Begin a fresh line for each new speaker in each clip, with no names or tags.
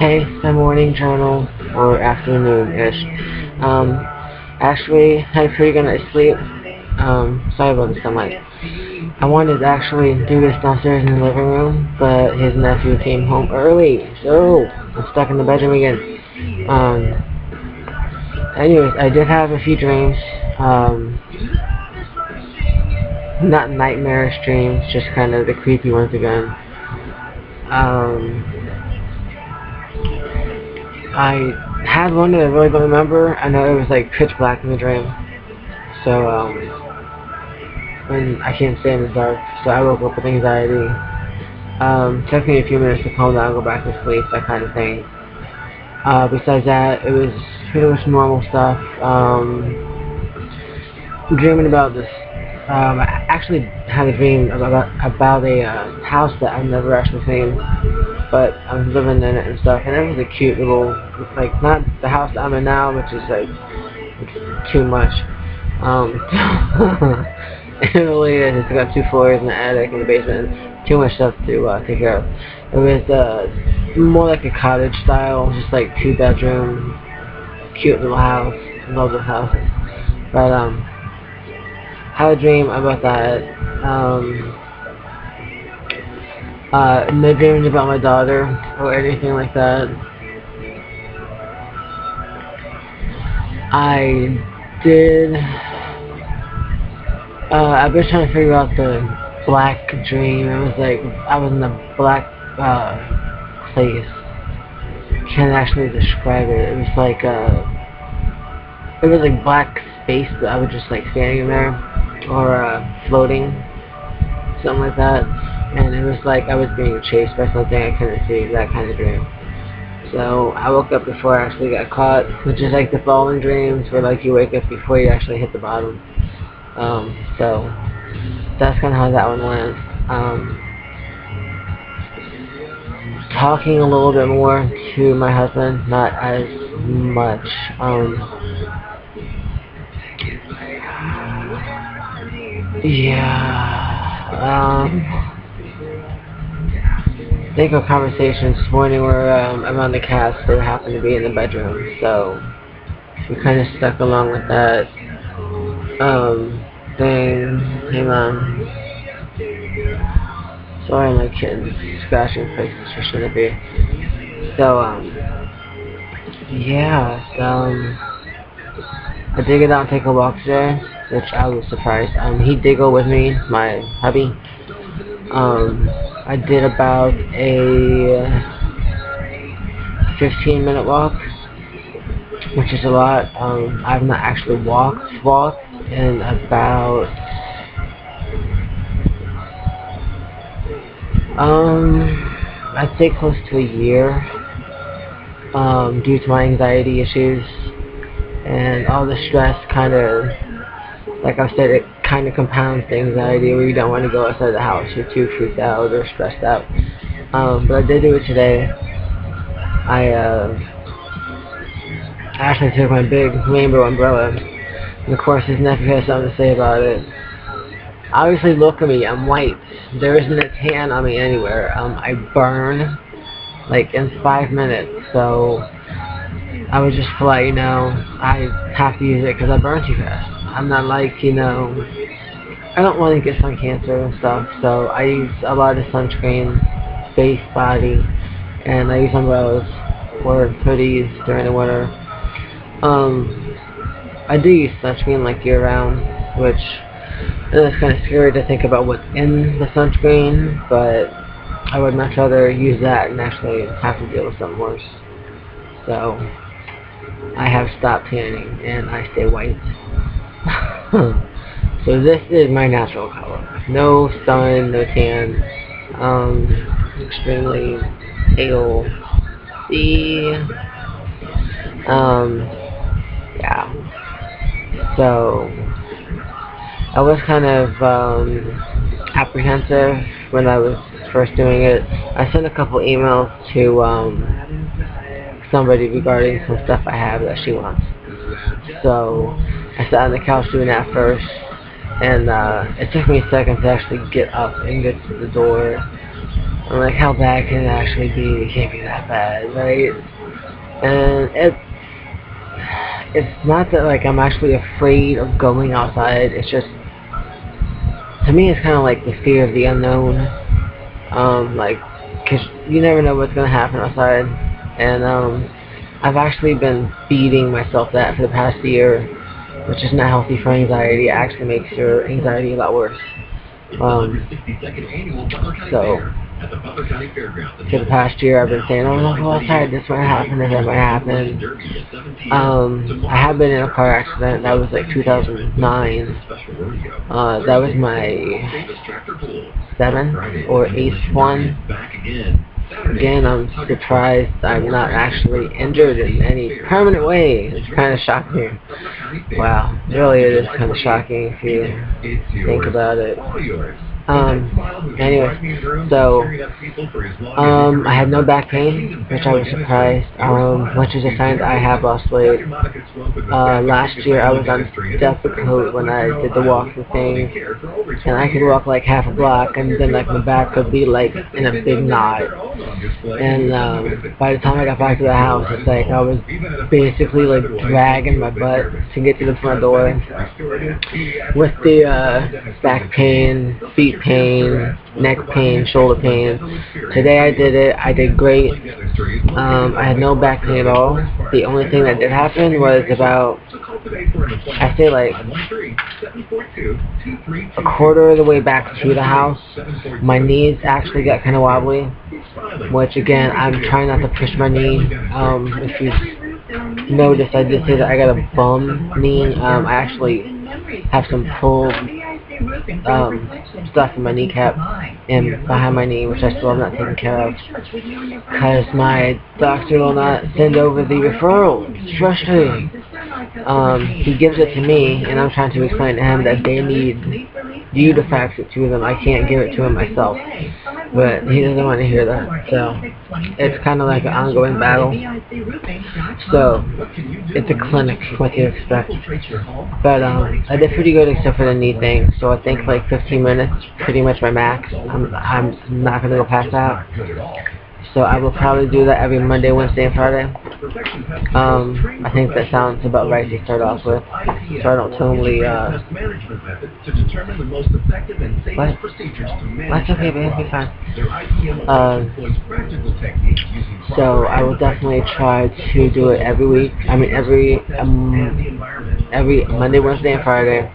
Hey, my morning journal, or afternoon-ish. Actually, had a pretty good night's sleep. Sorry about this so much. I wanted to actually do this downstairs in the living room, but his nephew came home early, so I'm stuck in the bedroom again. Anyways, I did have a few dreams. Not nightmarish dreams, just kind of the creepy ones again. Um, I had one that I really don't remember. I know it was like pitch black in the dream. So, when I can't stay in the dark, so I woke up with anxiety. Took me a few minutes to calm down, go back to sleep, that kind of thing. Besides that, it was pretty much normal stuff. Dreaming about this. I actually had a dream about a house that I've never actually seen, but I was living in it and stuff, and it was a cute little, like, not the house that I'm in now, which is like too much. It really is. It's got 2 floors and an attic and a basement, and too much stuff to take care of. It was more like a cottage style, just like 2 bedroom, cute little house. Love those houses. But had a dream about that. No dreams about my daughter or anything like that. I did. I've been trying to figure out the black dream. It was like I was in a black place. Can't actually describe it. It was like black space, but I was just like standing there or floating, something like that. And it was like I was being chased by something I couldn't see. That kind of dream. So I woke up before I actually got caught, which is like the falling dreams, where like you wake up before you actually hit the bottom. So that's kind of how that one went. Talking a little bit more to my husband, not as much. I think our conversations this morning were around the cats that happened to be in the bedroom, so we kind of stuck along with that thing. Hang on. Sorry, my kitten's scratching places she shouldn't be. So, I did get out and take a walk today, which I was surprised. He did go with me, my hubby. I did about a 15-minute walk, which is a lot. I've not actually walked in about I'd say close to a year, due to my anxiety issues and all the stress. Kind of, like I said, it kind of compounds the anxiety where you don't want to go outside the house. You're too freaked out or stressed out. But I did do it today. I actually took my big rainbow umbrella, and of course his nephew has something to say about it. Obviously, look at me, I'm white. There isn't a tan on me anywhere. I burn like in 5 minutes, so I was just polite, I have to use it because I burn too fast. I'm not like, I don't want to get sun cancer and stuff, so I use a lot of sunscreen, face, body, and I use umbrellas or hoodies during the winter. I do use sunscreen like year round, which it's kind of scary to think about what's in the sunscreen, but I would much rather use that and actually have to deal with something worse. So I have stopped tanning and I stay white. So this is my natural color. No sun, no tan. Extremely pale. See? Yeah. So I was kind of apprehensive when I was first doing it. I sent a couple emails to somebody regarding some stuff I have that she wants. So I sat on the couch doing that first, and it took me a second to actually get up and get to the door. I'm like, how bad can it actually be? It can't be that bad, right? And it's not that like I'm actually afraid of going outside. It's just, to me, it's kind of like the fear of the unknown. Like, cause you never know what's gonna happen outside, and I've actually been feeding myself that for the past year, which is not healthy for anxiety. It actually makes your anxiety a lot worse. So, for the past year, I've been saying, oh, don't go outside, this might happen, that might happen. I have been in a car accident. That was like 2009. That was my 7th or 8th one. Again, I'm surprised I'm not actually injured in any permanent way. It's kind of shocking. Wow, really it is kind of shocking if you think about it. Anyway, so, I had no back pain, which I was surprised, which is a sign that I have lost weight. Last year I was on Depakote when I did the walking thing, and I could walk like half a block, and then like my back would be like in a big knot. And by the time I got back to the house, it's like I was basically like dragging my butt to get to the front door with the back pain, feet pain, neck pain, shoulder pain. Today I did it. I did great. I had no back pain at all. The only thing that did happen was about, I say like a quarter of the way back to the house, my knees actually got kind of wobbly, which again, I'm trying not to push my knee. If you notice, I did say that I got a bum knee. I actually have some pulled stuff in my kneecap and behind my knee, which I still have not taken care of, because my doctor will not send over the referral. It's frustrating. He gives it to me, and I'm trying to explain to him that they need you to fax it to them. I can't give it to him myself. But he doesn't want to hear that. So it's kind of like an ongoing battle. So it's a clinic, what you expect. But I did pretty good except for the knee thing. So I think like 15 minutes, pretty much my max. I'm not going to go past that. So I will probably do that every Monday, Wednesday, and Friday. I think that sounds about right to start off with. So I don't totally, what? That's okay, babe, it'll be fine. So I will definitely try to do it every week. I mean, every Monday, Wednesday, and Friday.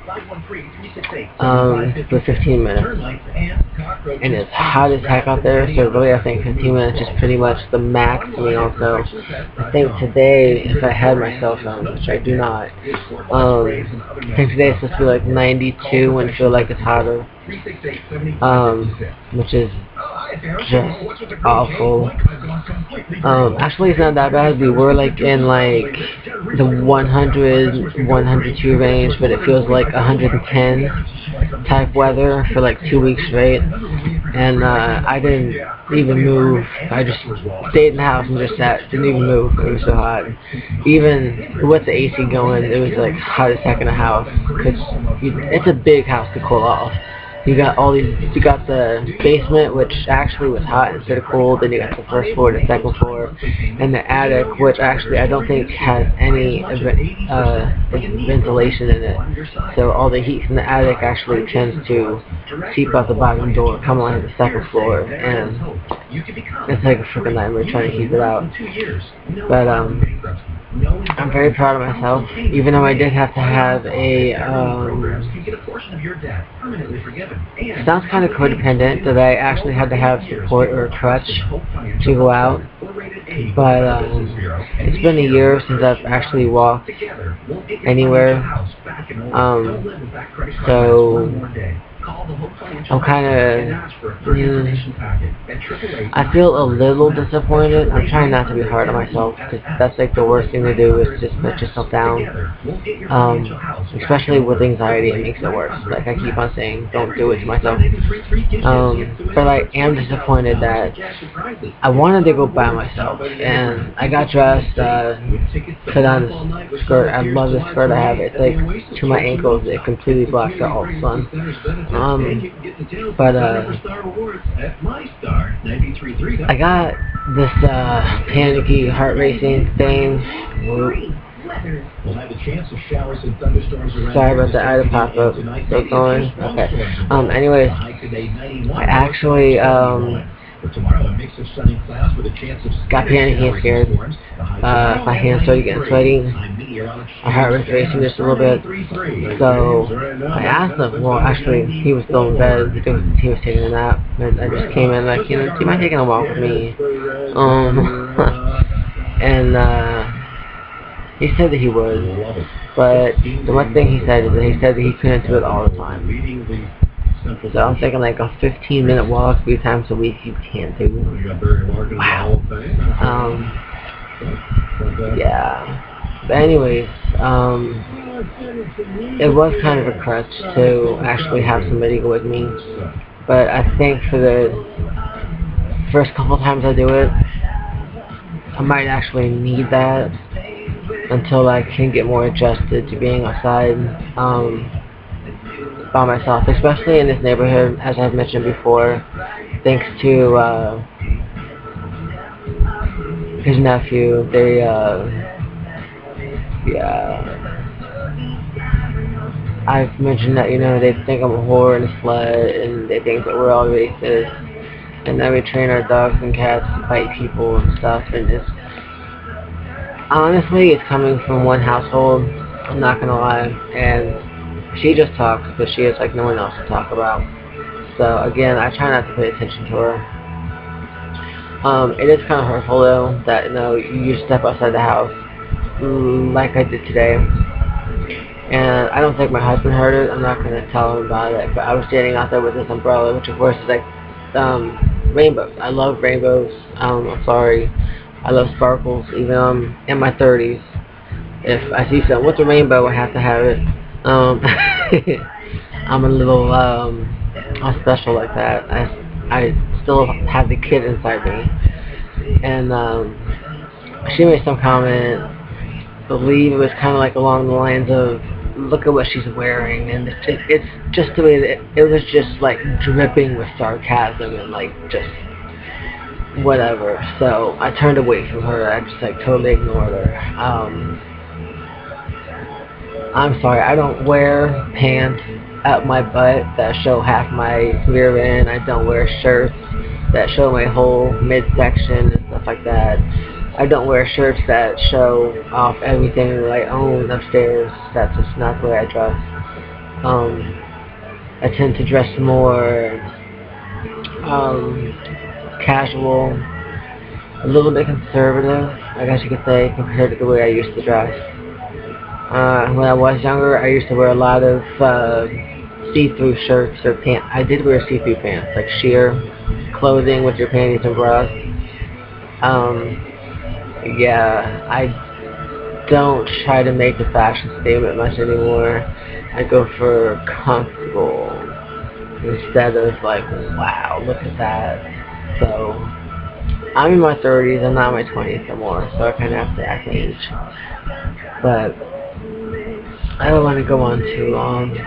For 15 minutes. And it's hot as heck out there, so really I think 15 minutes is pretty much the max for me also. I think today, if I had my cell phone, which I do not, I think today it's supposed to be like 92 and feel like it's hotter. Which is just awful. Actually it's not that bad. We were like in like the 100, 102 range, but it feels like 110 type weather for like 2 weeks straight. And I didn't even move. I just stayed in the house and just sat, didn't even move. It was so hot. Even with the AC going, it was like hot as heck in the house, because it's a big house to cool off. You got all these, you got the basement, which actually was hot instead of cold, then you got the first floor, the second floor, and the attic, which actually I don't think has any ventilation in it. So all the heat from the attic actually tends to seep out the bottom door, come on to the second floor, and it's like a freaking nightmare trying to keep it out. But I'm very proud of myself, even though I did have to have a, sounds kind of codependent that I actually had to have support or a crutch to go out, but it's been a year since I've actually walked anywhere, so I'm kind of, I feel a little disappointed. I'm trying not to be hard on myself, because that's like the worst thing to do, is just put yourself down. Especially with anxiety, it makes it worse. Like I keep on saying, don't do it to myself. But I am disappointed that I wanted to go by myself, and I got dressed, put on this skirt. I love this skirt I have. It's like to my ankles. It completely blocks out all the sun. But I got this panicky heart racing thing. Sorry about that, I had to pop up. Still going? Okay. Anyways, I actually got panicky and scared. My hands started getting sweaty. My heart was racing just a little bit. So I asked him. Well, actually, he was still in bed. He was taking a nap, and I just came in like, you know, do you mind taking a walk with me? And he said that he would, but the one thing he said is that he couldn't do it all the time. So I'm thinking like a 15-minute walk 3 times a week you can't do. Wow. Yeah. But anyways, it was kind of a crutch to actually have somebody go with me. But I think for the first couple times I do it, I might actually need that until I can get more adjusted to being outside by myself, especially in this neighborhood, as I've mentioned before, thanks to his nephew. They I've mentioned that, you know, they think I'm a whore and a slut, and they think that we're all racist, and that we train our dogs and cats to fight people and stuff, and it's honestly, it's coming from one household, I'm not gonna lie, and she just talks, but she has like no one else to talk about. So again, I try not to pay attention to her. It is kind of hurtful though, that, you know, you step outside the house, like I did today, and I don't think my husband heard it. I'm not gonna tell him about it, but I was standing out there with this umbrella, which of course is like rainbows. I love rainbows. I'm sorry, I love sparkles. Even in my 30s, if I see something with a rainbow, I have to have it. I'm a little I'm special like that. I still have the kid inside me. And she made some comment, I believe it was kind of like along the lines of, look at what she's wearing, and it's just the way that it was just like dripping with sarcasm and like just whatever. So I turned away from her. I just like totally ignored her. I'm sorry, I don't wear pants up my butt that show half my rear end. I don't wear shirts that show my whole midsection and stuff like that. I don't wear shirts that show off everything that I own upstairs. That's just not the way I dress. I tend to dress more casual, a little bit conservative, I guess you could say, compared to the way I used to dress. When I was younger, I used to wear a lot of see-through shirts or pants. I did wear see-through pants, like sheer clothing with your panties and bras. Yeah, I don't try to make a fashion statement much anymore. I go for comfortable instead of like, wow, look at that. So I'm in my 30s, I'm not in my 20s anymore, so I kind of have to act my age. But I don't want to go on too long.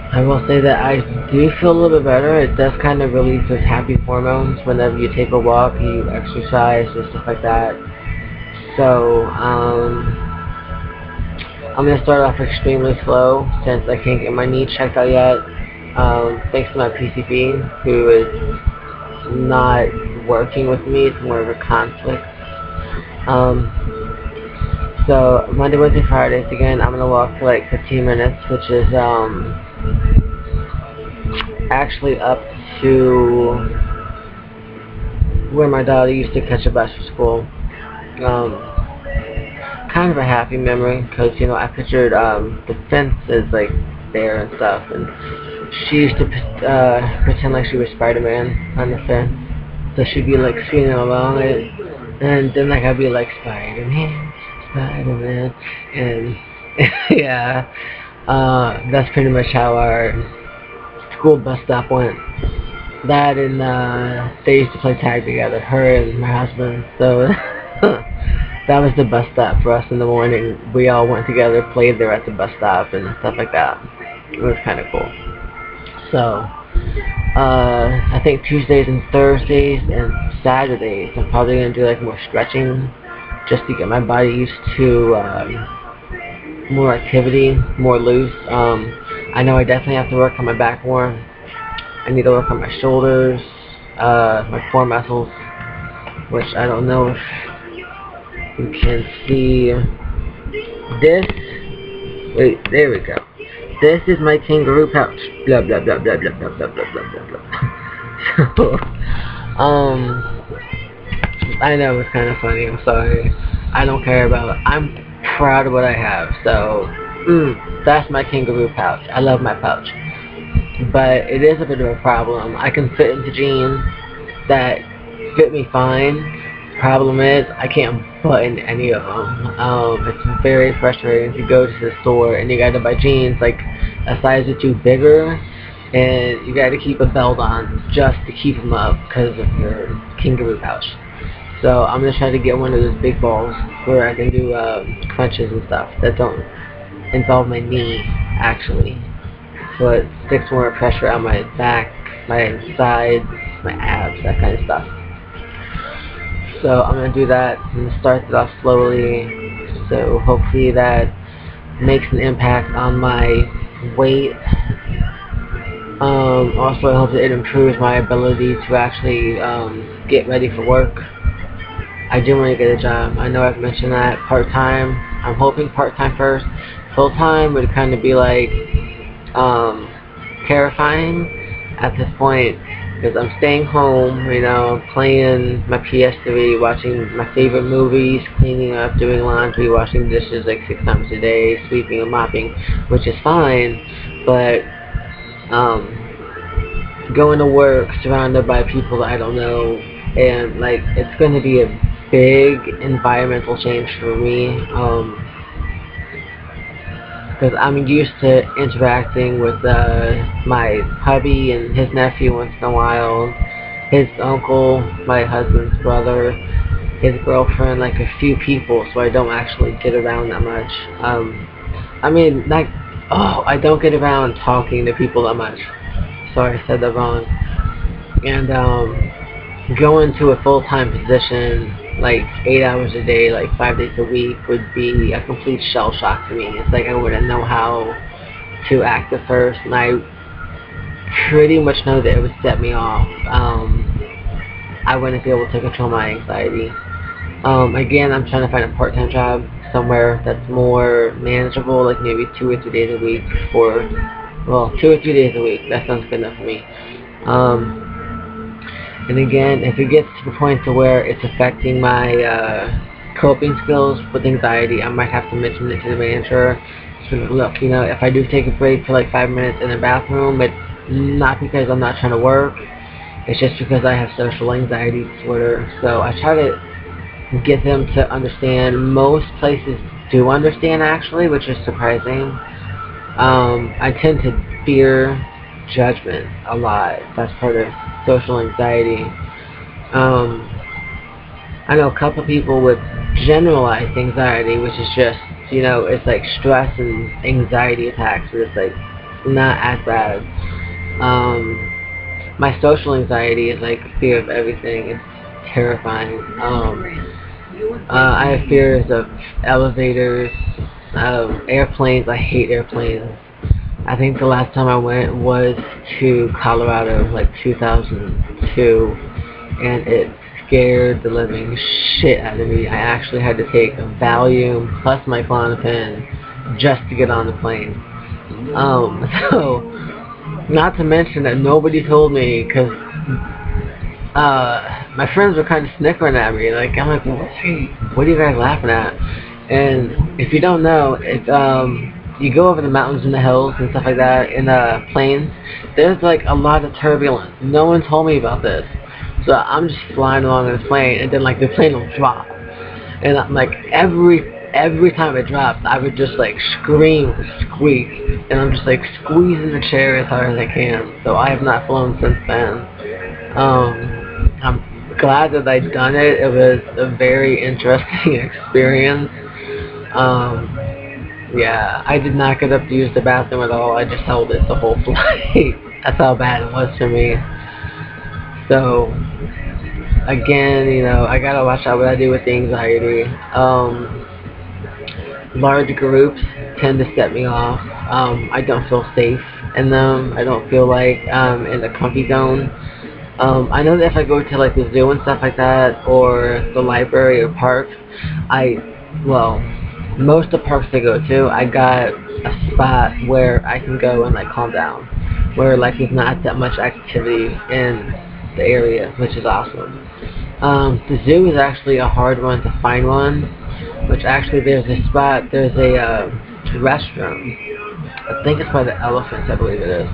I will say that I do feel a little bit better. It does kind of release those happy hormones whenever you take a walk, you exercise, and stuff like that. So, I'm going to start off extremely slow since I can't get my knee checked out yet. Thanks to my PCP, who is not working with me. It's more of a conflict. So Monday, Wednesday, Fridays, again, I'm going to walk for like 15 minutes, which is actually up to where my daughter used to catch a bus for school. Kind of a happy memory, because, you know, I pictured the fence is like there and stuff, and she used to pretend like she was Spider-Man on the fence, so she'd be like swinging along it, and then like I'd be like, Spider-Man, Spider-Man, and yeah, that's pretty much how our school bus stop went. That, and they used to play tag together, her and my husband, so that was the bus stop for us in the morning. We all went together, played there at the bus stop and stuff like that. It was kind of cool. So, I think Tuesdays and Thursdays and Saturdays, I'm probably going to do like more stretching just to get my body used to more activity, more loose. I know I definitely have to work on my back more. I need to work on my shoulders, my core muscles, which I don't know if you can see. This, wait, there we go. This is my kangaroo pouch. Blah blah blah blah blah blah blah blah blah blah. So, I know it's kind of funny. I'm sorry. I don't care about it. I'm proud of what I have. So, that's my kangaroo pouch. I love my pouch. But it is a bit of a problem. I can fit into jeans that fit me fine. Problem is, I can't button any of them. It's very frustrating to go to the store and you gotta buy jeans like a size or two bigger, and you gotta keep a belt on just to keep them up because of your kangaroo pouch. So I'm gonna try to get one of those big balls where I can do crunches and stuff that don't involve my knee, actually. So it sticks more pressure on my back, my sides, my abs, that kind of stuff. So I'm going to do that. I'm going to start it off slowly. So hopefully that makes an impact on my weight. Also I hope that it improves my ability to actually get ready for work. I do want to get a job. I know I've mentioned that. Part-time. I'm hoping part-time first. Full-time would kind of be like terrifying at this point, because I'm staying home, you know, playing my PS3, watching my favorite movies, cleaning up, doing laundry, washing dishes like 6 times a day, sweeping and mopping, which is fine, but going to work surrounded by people that I don't know, and like, it's going to be a big environmental change for me, because I'm used to interacting with my hubby and his nephew once in a while, his uncle, my husband's brother, his girlfriend, like a few people, so I don't actually get around that much. I mean, like, I don't get around talking to people that much. Sorry, I said that wrong. And going to a full-time position, like 8 hours a day, like 5 days a week, would be a complete shell shock to me. It's like I wouldn't know how to act at first, and I pretty much know that it would set me off. I wouldn't be able to control my anxiety. Again, I'm trying to find a part-time job somewhere that's more manageable, like maybe 2 or 3 days a week, or, well, 2 or 3 days a week. That sounds good enough for me. And again, if it gets to the point to where it's affecting my coping skills with anxiety, I might have to mention it to the manager. So look, you know, if I do take a break for like 5 minutes in the bathroom, it's not because I'm not trying to work. It's just because I have social anxiety disorder. So I try to get them to understand. Most places do understand, actually, which is surprising. I tend to fear judgment a lot. That's part of social anxiety. I know a couple people with generalized anxiety, which is just, you know, it's like stress and anxiety attacks, but it's like not as bad. My social anxiety is like fear of everything. It's terrifying. I have fears of elevators, airplanes. I hate airplanes. I think the last time I went was to Colorado, like 2002, and it scared the living shit out of me. I actually had to take a Valium plus my Klonopin just to get on the plane. So, not to mention that nobody told me, because my friends were kind of snickering at me. Like, I'm like, what are you guys laughing at? And if you don't know, it's you go over the mountains and the hills and stuff like that in the planes, there's like a lot of turbulence. No one told me about this. So I'm just flying along in this plane, and then like the plane will drop. And I'm like, every time it drops, I would just like scream or squeak. And I'm just like squeezing the chair as hard as I can. So I have not flown since then. I'm glad that I'd done it. It was a very interesting experience. Um, yeah, I did not get up to use the bathroom at all. I just held it the whole flight. That's how bad it was for me. So, again, I gotta watch out what I do with the anxiety. Large groups tend to set me off. I don't feel safe in them. I don't feel like in the comfy zone. I know that if I go to like the zoo and stuff like that, or the library or park, well, most of the parks I go to, I got a spot where I can go and like calm down, where like there's not that much activity in the area, which is awesome. The zoo is actually a hard one to find one, which actually there's a restroom. I think it's by the elephants, I believe it is.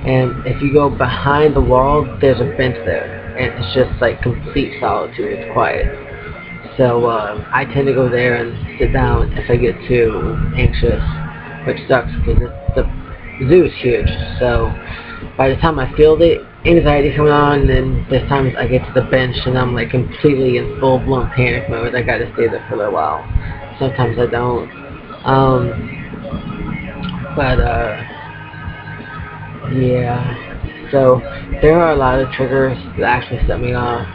And if you go behind the wall, there's a bench there, and it's just like complete solitude. It's quiet. So I tend to go there and sit down if I get too anxious, which sucks because the zoo is huge. So by the time I feel the anxiety coming on, then there's times I get to the bench and I'm like completely in full-blown panic mode. I gotta stay there for a little while. Sometimes I don't. But yeah. So there are a lot of triggers that actually set me off.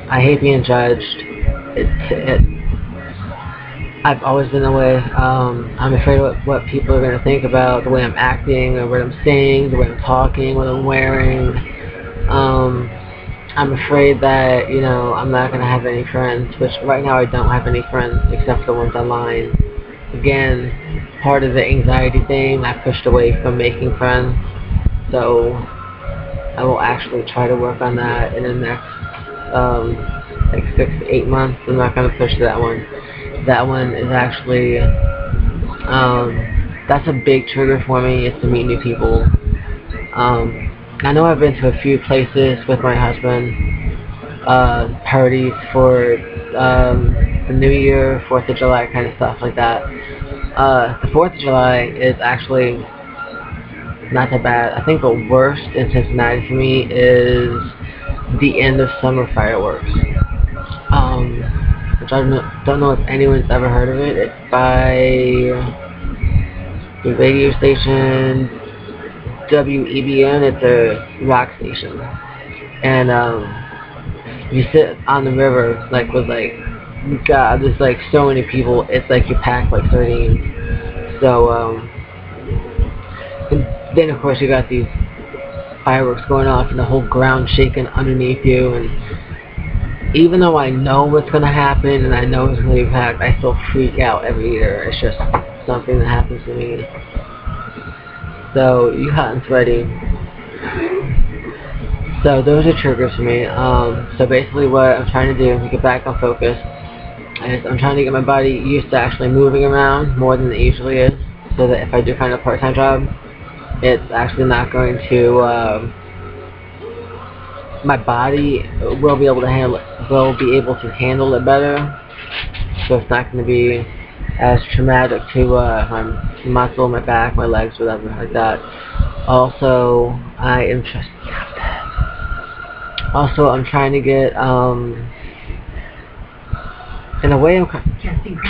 I hate being judged. I've always been that way. I'm afraid of what people are going to think about the way I'm acting, or what I'm saying, the way I'm talking, what I'm wearing. I'm afraid that, I'm not going to have any friends, which right now I don't have any friends except for the ones online. Again, part of the anxiety thing, I pushed away from making friends, so I will actually try to work on that in the next like 6 to 8 months. I'm not going to push that one. That one is actually, that's a big trigger for me, is to meet new people. I know I've been to a few places with my husband, parties for the New Year, 4th of July, kind of stuff like that. The 4th of July is actually not that bad. I think the worst in Cincinnati for me is the end of summer fireworks. Which I don't know if anyone's ever heard of it. It's by the radio station WEBN. It's a rock station, and you sit on the river God, there's like so many people. It's like you pack like sardines. So and then of course you got these fireworks going off and the whole ground shaking underneath you, and even though I know what's going to happen and I know it's going to be packed, I still freak out every year. It's just something that happens to me. So, you hot and sweaty. So, those are triggers for me. So basically what I'm trying to do to get back on focus is I'm trying to get my body used to actually moving around more than it usually is, so that if I do find a part-time job, it's actually not going to, my body will be able to handle it better, so it's not going to be as traumatic to my muscle, my back, my legs, whatever like that. Also, I'm trying to get in a way, I'm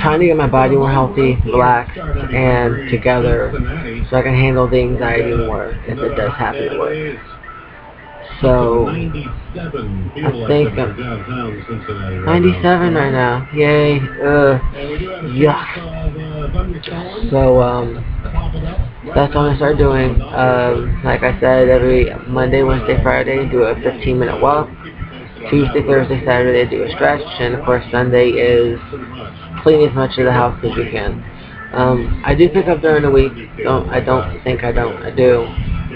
trying to get my body more healthy, relaxed, and together, so I can handle the anxiety more if it does happen at work. So, I think I'm 97 right now. Yay. Yuck. So, that's what I'm going to start doing. Like I said, every Monday, Wednesday, Friday, do a 15-minute walk. Tuesday, Thursday, Saturday, do a stretch. And, of course, Sunday is clean as much of the house as you can. I do pick up during the week. I do.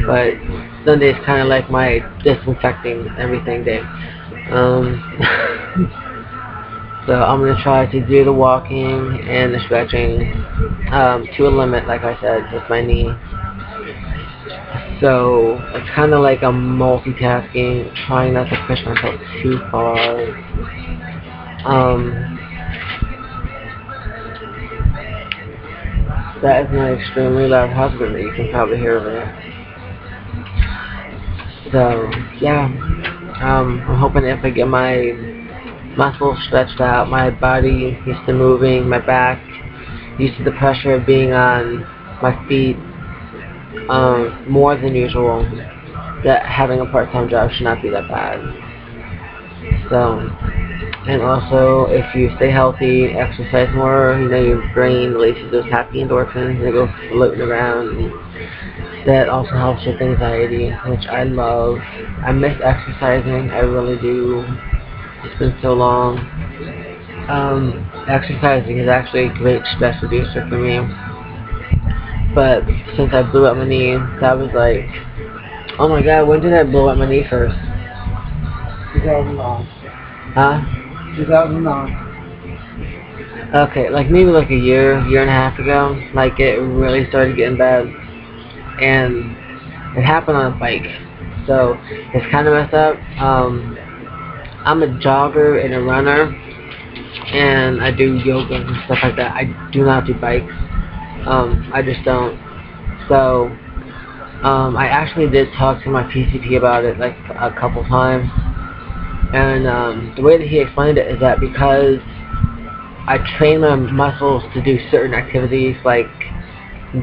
But Sunday is kind of like my disinfecting everything day. So I'm going to try to do the walking and the stretching to a limit, like I said, with my knee. So it's kind of like I'm multitasking, trying not to push myself too far. That is my extremely loud husband that you can probably hear over there. So, yeah, I'm hoping if I get my muscles stretched out, my body used to moving, my back used to the pressure of being on my feet more than usual, that having a part-time job should not be that bad. So, and also, if you stay healthy, exercise more, your brain releases those happy endorphins, they go floating around, and that also helps with anxiety, which I love. I miss exercising, I really do. It's been so long. Exercising is actually a great stress reducer for me. But since I blew up my knee, that was like, oh my god, when did I blow up my knee first?
2009.
Huh?
2009.
Okay, like maybe like a year and a half ago, like it really started getting bad. And it happened on a bike. So it's kind of messed up. I'm a jogger and a runner, and I do yoga and stuff like that. I do not do bikes. I just don't. So, I actually did talk to my PCP about it like a couple times, and the way that he explained it is that because I train my muscles to do certain activities like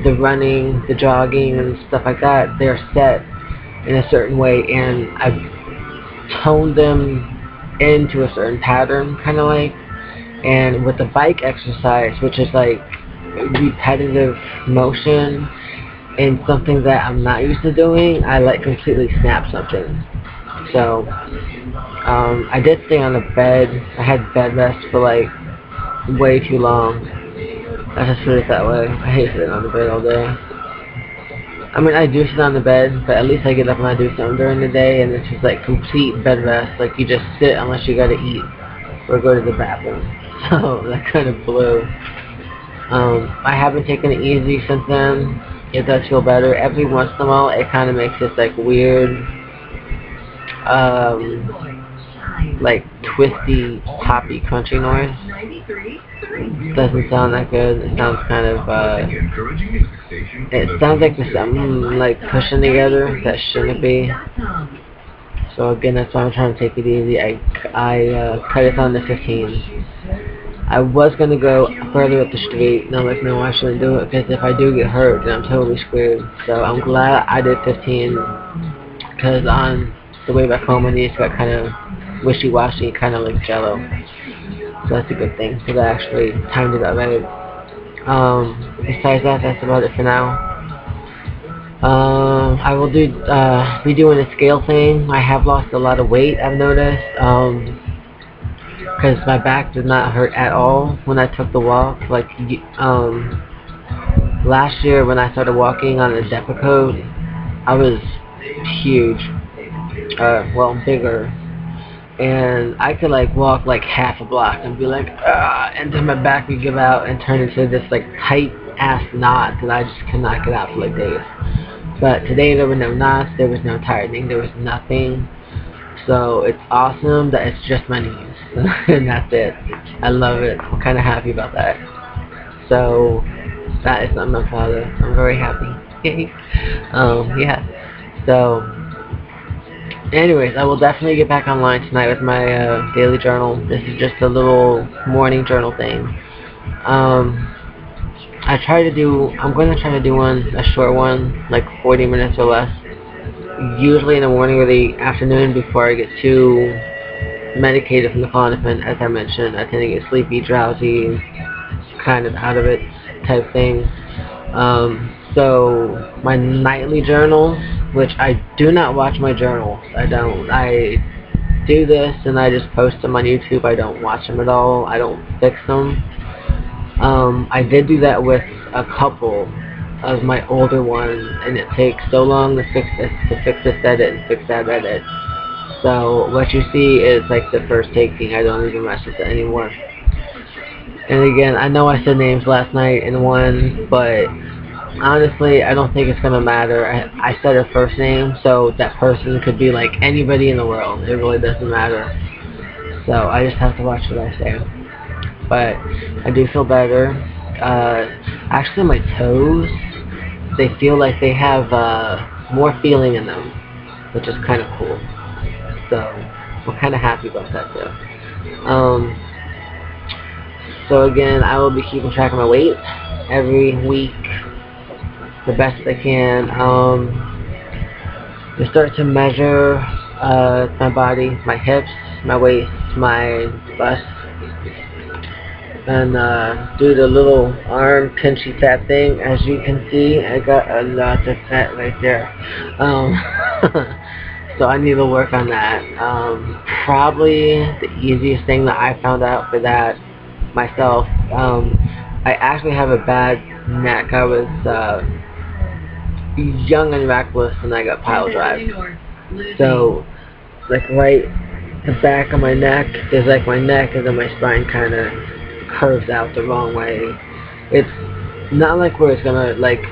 the running, the jogging, and stuff like that, they're set in a certain way, and I've toned them into a certain pattern, kind of like. And with the bike exercise, which is like repetitive motion and something that I'm not used to doing, I like completely snap something. So I did stay on the bed. I had bed rest for like way too long. I just put it that way. I hate sitting on the bed all day. I mean, I do sit on the bed, but at least I get up and I do something during the day, and it's just like complete bed rest. Like you just sit unless you gotta eat or go to the bathroom. So that kind of blew. I haven't taken it easy since then. It does feel better. Every once in a while, it kind of makes this like weird, like twisty, poppy, crunchy noise. Doesn't sound that good. It sounds kind of, it sounds like there's something like pushing together that shouldn't be. So again, that's why I'm trying to take it easy. I cut it down to 15. I was going to go further up the street, and I'm like, no, I shouldn't do it, because if I do get hurt, then I'm totally screwed. So I'm glad I did 15, because on the way back home, my knees got kind of wishy-washy, kind of like jello. So that's a good thing, so that actually timed it out right. Besides that, that's about it for now. I will be doing a scale thing. I have lost a lot of weight, I've noticed. Because my back did not hurt at all when I took the walk. Like, last year when I started walking on the Depakote, I was huge, well, bigger, and I could like walk like half a block and be like, and then my back would give out and turn into this like tight ass knot that I just could not get out for like days. But today there were no knots, there was no tightening, there was nothing. So it's awesome that it's just my knees. And that's it. I love it. I'm kind of happy about that. So that is something I'm proud of. I'm very happy. Yeah. So anyways, I will definitely get back online tonight with my daily journal. This is just a little morning journal thing. I'm going to try to do a short one, like 40 minutes or less. Usually in the morning or the afternoon before I get too medicated from the Klonopin. As I mentioned, I tend to get sleepy, drowsy, kind of out of it type thing. So my nightly journals, which I do not watch my journals. I don't. I do this and I just post them on YouTube. I don't watch them at all. I don't fix them. I did do that with a couple of my older ones, and it takes so long to fix this edit and fix that edit. So what you see is like the first taking. I don't even mess with it anymore. And again, I know I said names last night in one, but honestly, I don't think it's gonna matter. I said her first name, so that person could be like anybody in the world. It really doesn't matter. So I just have to watch what I say. But I do feel better. Actually, my toes, they feel like they have more feeling in them, which is kind of cool. So we're kind of happy about that too. So again, I will be keeping track of my weight every week the best I can. To start to measure my body, my hips, my waist, my bust, and do the little arm pinchy fat thing. As you can see, I got a lot of fat right there. So I need to work on that. Probably the easiest thing that I found out for that myself, I actually have a bad neck. I was young and reckless and I got pile drive. So, like right the back of my neck is like my neck, and then my spine kind of curves out the wrong way. It's not like where it's gonna like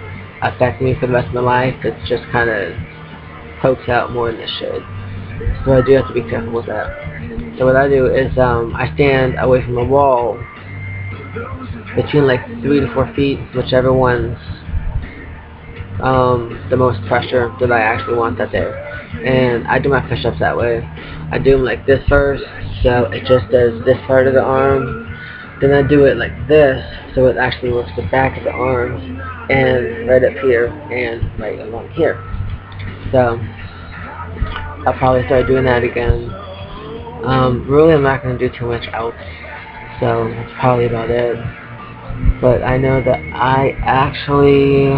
affect me for the rest of my life. It's just kind of pokes out more than it should. So I do have to be careful with that. So what I do is I stand away from the wall between like 3 to 4 feet, whichever one's the most pressure that I actually want that day. And I do my push-ups that way. I do them like this first, so it just does this part of the arm. Then I do it like this, so it actually works the back of the arms, and right up here, and right along here. So I'll probably start doing that again. Really, I'm not going to do too much else, so that's probably about it. But I know that I actually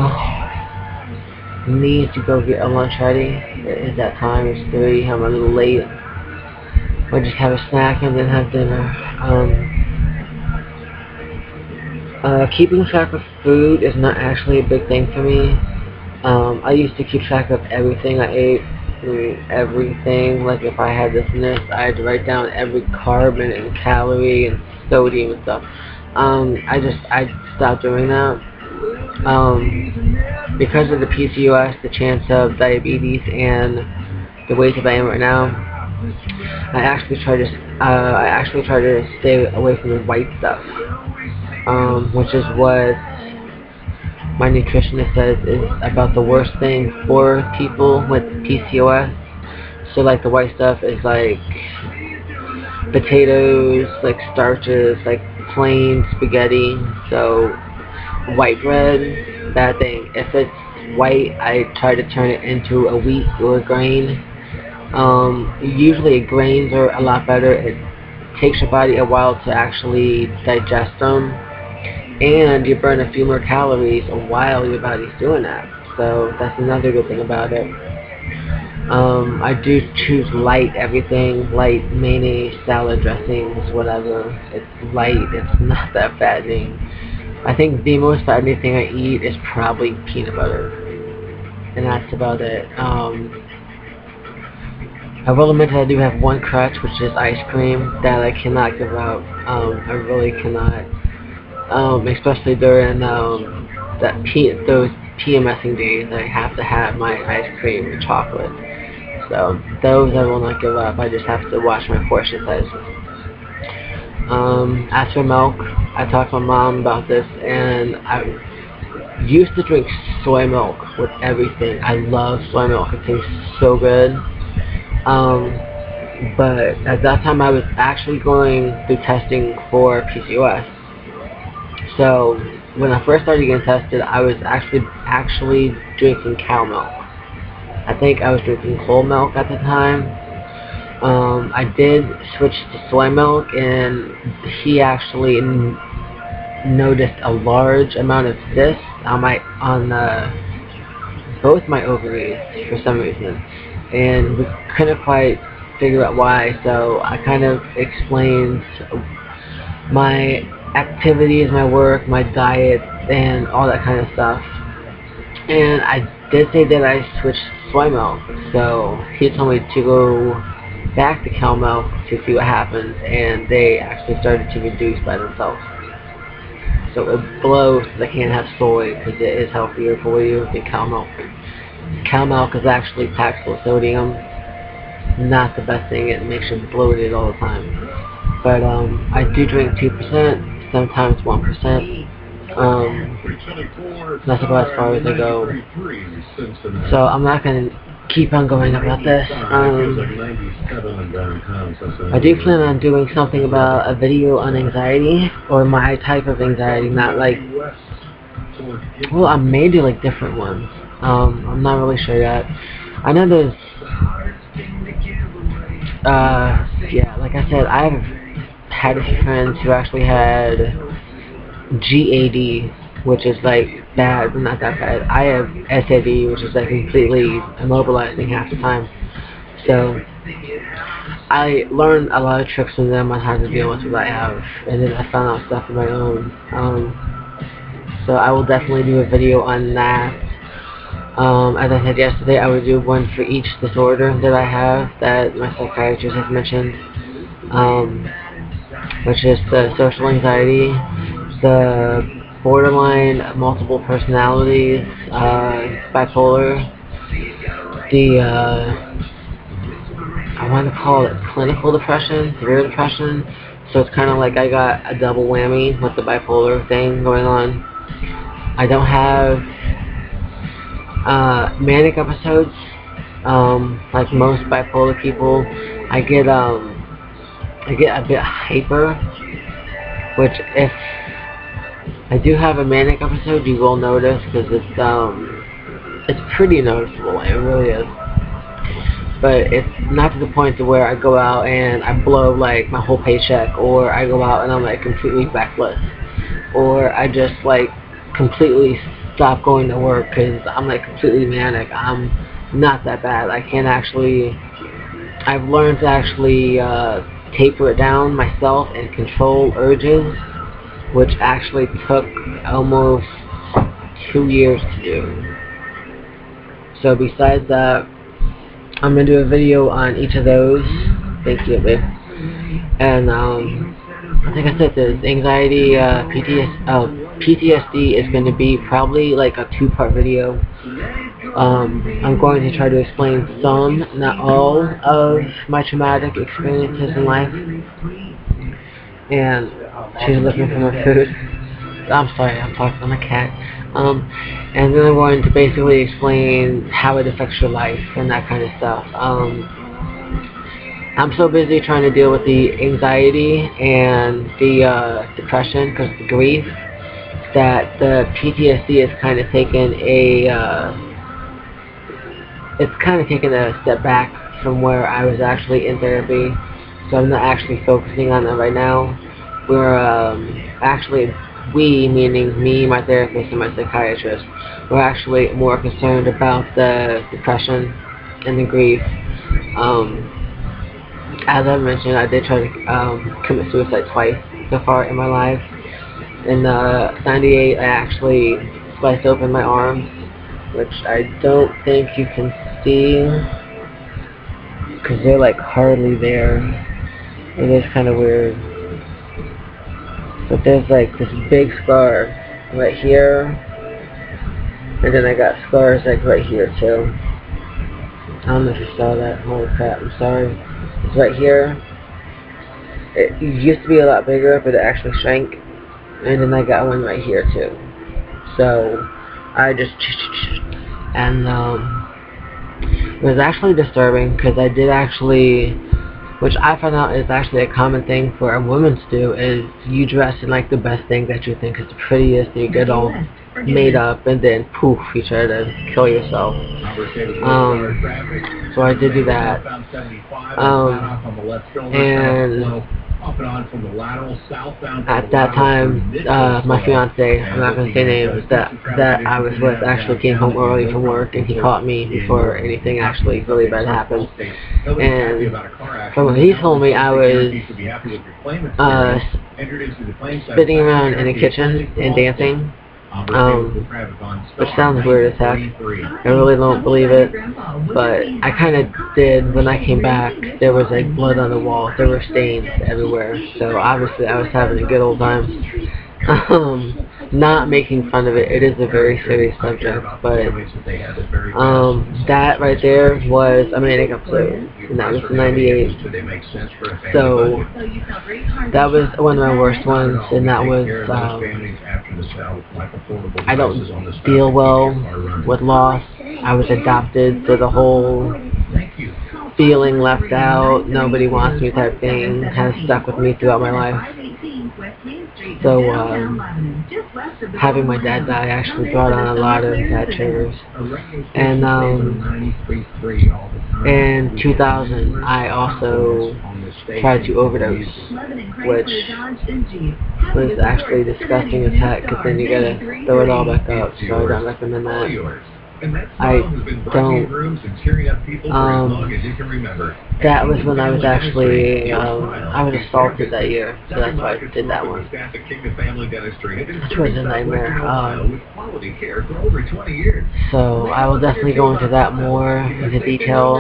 need to go get a lunch ready. It is that time. It's 3. I'm a little late. I'll just have a snack and then have dinner. Keeping track of food is not actually a big thing for me. I used to keep track of everything I ate, everything. Like if I had this and this, I had to write down every carbon and calorie and sodium and stuff. I stopped doing that. Because of the PCOS, the chance of diabetes, and the weight that I am right now, I actually try to stay away from the white stuff, which is what my nutritionist says is about the worst thing for people with PCOS. So like the white stuff is like potatoes, like starches, like plain spaghetti. So white bread, bad thing. If it's white, I try to turn it into a wheat or a grain. Usually grains are a lot better. It takes your body a while to actually digest them, and you burn a few more calories while your body's doing that. So that's another good thing about it. I do choose light everything, light mayonnaise, salad dressings, whatever. It's light, it's not that fattening. I think the most fattening thing I eat is probably peanut butter, and that's about it. I will admit that I do have one crutch, which is ice cream, that I cannot give up. I really cannot. Especially during those PMSing days, I have to have my ice cream and chocolate. So those I will not give up. I just have to watch my portion sizes. As for milk, I talked to my mom about this, and I used to drink soy milk with everything. I love soy milk. It tastes so good. But at that time I was actually going through testing for PCOS. So when I first started getting tested, I was actually drinking cow milk. I think I was drinking whole milk at the time. I did switch to soy milk, and he actually noticed a large amount of cysts on both my ovaries for some reason, and we couldn't quite figure out why. So I kind of explained my activities, my work, my diet, and all that kind of stuff. And I did say that I switched to soy milk, so he told me to go back to cow milk to see what happens, and they actually started to reduce by themselves. So it blows because I can't have soy because it is healthier for you than cow milk. Cow milk is actually packed with sodium. Not the best thing. It makes you bloated all the time. But I do drink 2%, sometimes 1%. That's about as far as I go. So I'm not gonna keep on going about this. I do plan on doing something about a video on anxiety, or my type of anxiety, not like, well, I may do like different ones. I'm not really sure yet. I know there's, yeah, like I said, I've had a few friends who actually had GAD, which is like bad, but not that bad. I have SAD, which is like completely immobilizing half the time. So I learned a lot of tricks from them on how to deal with what I have, and then I found out stuff of my own. So I will definitely do a video on that. As I said yesterday, I would do one for each disorder that I have that my psychiatrist has mentioned, which is the social anxiety, the borderline multiple personalities, bipolar, the I want to call it clinical depression, severe depression. So it's kind of like I got a double whammy with the bipolar thing going on. I don't have manic episodes like most bipolar people. I get a bit hyper, which if I do have a manic episode, you will notice, because it's pretty noticeable. It really is. But it's not to the point to where I go out and I blow like my whole paycheck, or I go out and I'm like completely backless, or I just like completely stop going to work because I'm like completely manic. I'm not that bad. I can actually, I've learned to actually taper it down myself and control urges, which actually took almost 2 years to do. So besides that, I'm going to do a video on each of those. Thank you, babe. And I think I said this, anxiety, PTSD is going to be probably like a 2-part video. I'm going to try to explain some, not all, of my traumatic experiences in life. And she's looking for my food. I'm sorry, I'm talking to my cat. And then I'm going to basically explain how it affects your life and that kind of stuff. I'm so busy trying to deal with the anxiety and the depression, because the grief, that the PTSD has kind of taken a step back from where I was actually in therapy. So I'm not actually focusing on that right now. We're actually, we, meaning me, my therapist, and my psychiatrist, we're actually more concerned about the depression and the grief. As I mentioned, I did try to commit suicide twice so far in my life. In '98, I actually sliced open my arms, which I don't think you can see, because they're like hardly there. It is kind of weird. But there's like this big scar right here, and then I got scars like right here too. I don't know if you saw that. Holy crap, I'm sorry. It's right here. It used to be a lot bigger, but it actually shrank. And then I got one right here too. So I just, and it was actually disturbing, because I did actually, which I found out is actually a common thing for a woman to do, is you dress in like the best thing that you think is the prettiest, you get all made up, and then poof, you try to kill yourself. So I did do that. And at that time, my fiance, I'm not going to say names, that I was with actually came home early from work, and he caught me before anything actually really bad happened. And from what he told me, I was spinning around in the kitchen and dancing. Which sounds weird as heck. I really don't believe it, but I kind of did. When I came back, there was like blood on the wall. There were stains everywhere. So obviously I was having a good old time. Not making fun of it. It is a very serious subject, but that right there was a manic episode, and that was in '98. So that was one of my worst ones, and that was I don't deal well with loss. I was adopted, so the whole feeling left out, nobody wants me type thing has stuck with me throughout my life. So having my dad die actually brought on a lot of bad triggers. And in 2000 I also tried to overdose, which was actually disgusting as heck, because then you gotta throw it all back up, so I don't recommend that. I don't, that was when I was actually, I was assaulted that year, so that's why I did that one. Which was a nightmare. So I will definitely go into that more into detail.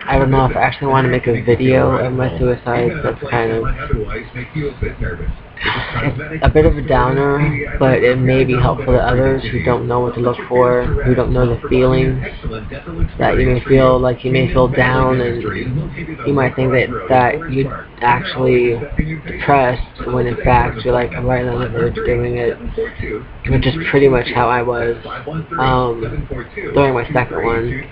I don't know if I actually want to make a video of my suicide. That's kind of, it's a bit of a downer, but it may be helpful to others who don't know what to look for, who don't know the feelings that you may feel. Like you may feel down, and you might think that you're actually depressed, when in fact you're like right on the verge of doing it, which is pretty much how I was during my second one.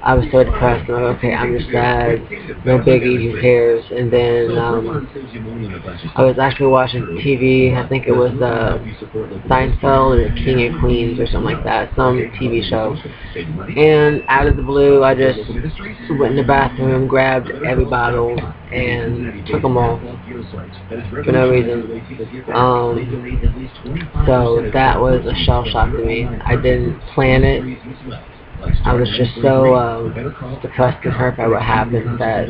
I was so depressed, and I'm like, okay, I'm just sad, no biggie, who cares? And then I was actually watching TV, I think it was Seinfeld or King and Queens or something like that, some TV show. And out of the blue, I just went in the bathroom, grabbed every bottle, and took them all for no reason. So that was a shell shock to me. I didn't plan it. I was just so depressed and hurt by what happened that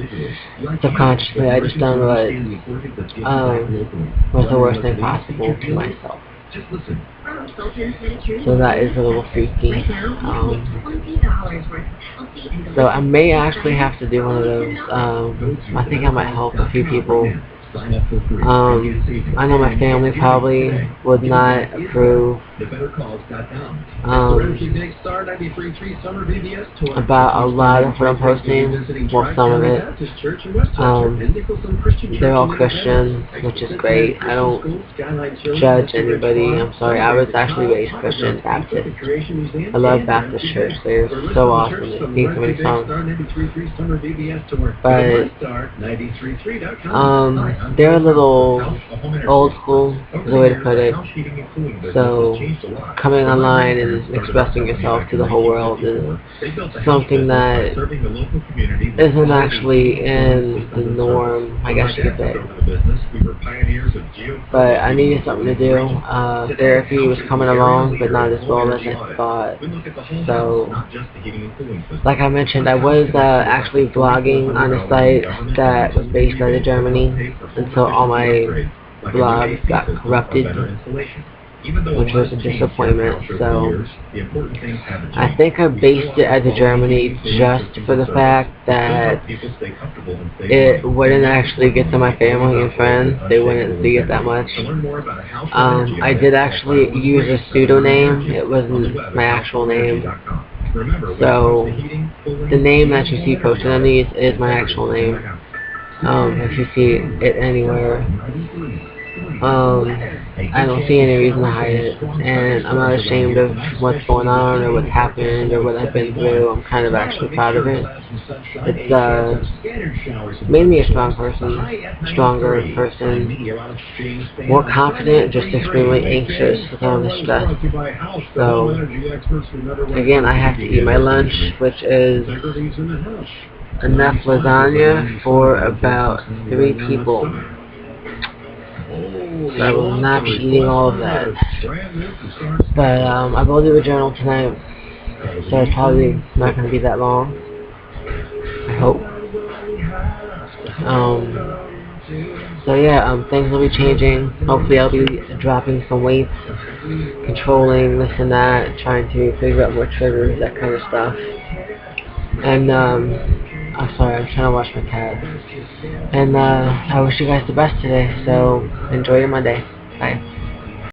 subconsciously I just done what was the worst thing possible to myself. So that is a little freaky. So I may actually have to do one of those. I think I might help a few people. I know my family probably would not approve about a lot of what I'm posting, well, some of it. They're all Christian, which is great. I don't judge anybody. I'm sorry, I was actually raised Christian, Baptist. I love Baptist church. They're so awesome. They sing so many songs. But they're a little old school, is the way to put it. So coming online and expressing yourself to the whole world is something that isn't actually in the norm, I guess you could say. But I needed something to do. Therapy was coming along, but not as well as I thought. So, like I mentioned, I was actually vlogging on a site that was based out of Germany until all my blogs got corrupted, which was a disappointment. So I think I based it out of Germany just for the fact that it wouldn't actually get to my family and friends. They wouldn't see it that much. I did actually use a pseudonym. It wasn't my actual name. So the name that you see posted on these is my actual name. If you see it anywhere. I don't see any reason to hide it, and I'm not ashamed of what's going on or what's happened or what I've been through. I'm kind of actually proud of it. It's made me a stronger person, more confident, just extremely anxious with all the stress. So again, I have to eat my lunch, which is enough lasagna for about 3 people. So I will not be eating all of that. But I will do a journal tonight, so it's probably not going to be that long, I hope. So yeah, things will be changing. Hopefully I'll be dropping some weight, controlling this and that, trying to figure out what triggers, that kind of stuff. And I'm sorry, I'm trying to watch my cat. And I wish you guys the best today, so enjoy your Monday. Bye.